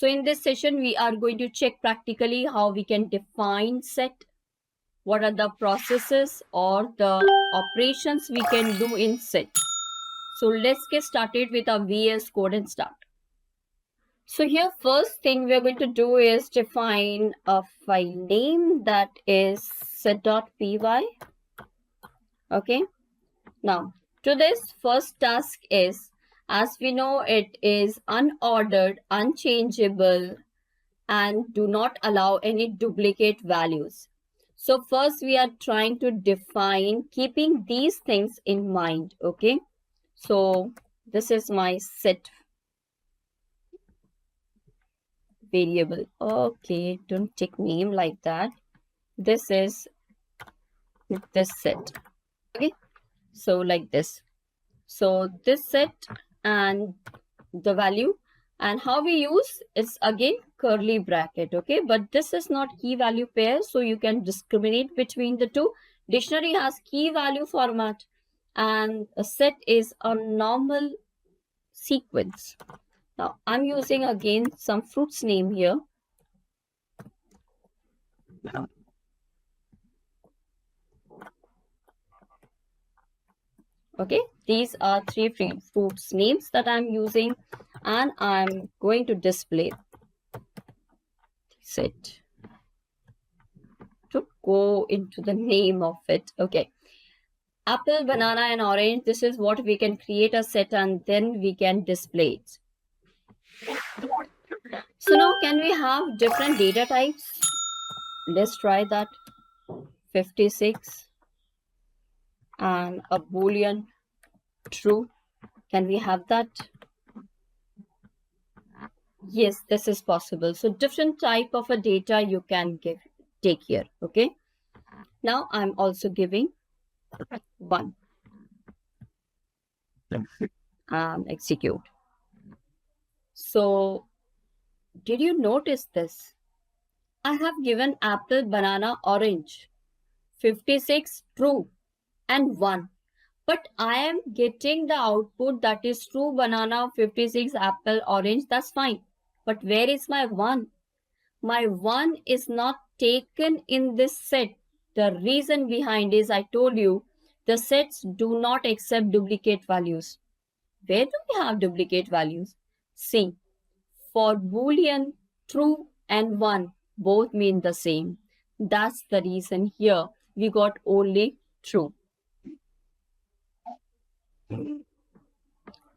So in this session, we are going to check practically how we can define set, what are the processes or the operations we can do in set. So let's get started with our VS Code and start. So here, first thing we are going to do is define a file name that is set.py. Okay. Now, to this first task is, as we know, it is unordered, unchangeable, and do not allow any duplicate values. So first we are trying to define keeping these things in mind. Okay. So this is my set variable. Okay, don't take name like that. This is this set. Okay, so like this. So this set and the value, and how we use is again curly bracket. Okay, but this is not key value pair, so you can discriminate between the two. Dictionary has key value format and a set is a normal sequence. Now I'm using again some fruits name here. Okay, these are three fruits names that I'm using, and I'm going to display set to go into the name of it. Okay, apple, banana, and orange. This is what we can create a set and then we can display it. So now can we have different data types? Let's try that. 56 and a boolean true. Can we have that? Yes, this is possible. So different type of a data you can take here. Okay. Now I'm also giving 1 and execute. So did you notice this? I have given apple, banana, orange, 56 true and 1. But I am getting the output that is true, banana, 56, apple, orange. That's fine. But where is my 1? My 1 is not taken in this set. The reason behind is I told you the sets do not accept duplicate values. Where do we have duplicate values? See, for boolean, true and 1 both mean the same. That's the reason here we got only true.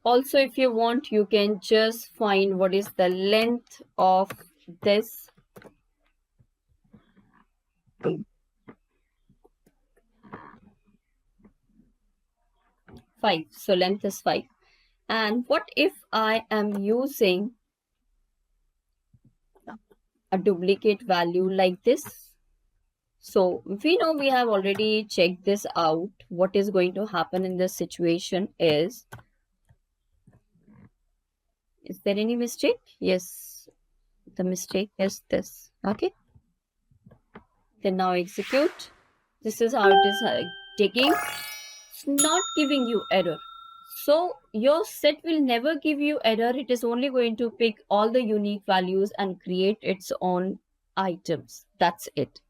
Also, if you want, you can just find what is the length of this. Five. So length is 5. And what if I am using a duplicate value like this? So we know we have already checked this out. What is going to happen in this situation is there any mistake? Yes, the mistake is this. Okay. Then now execute. This is how it is taking. It's not giving you error. So your set will never give you error. It is only going to pick all the unique values and create its own items. That's it.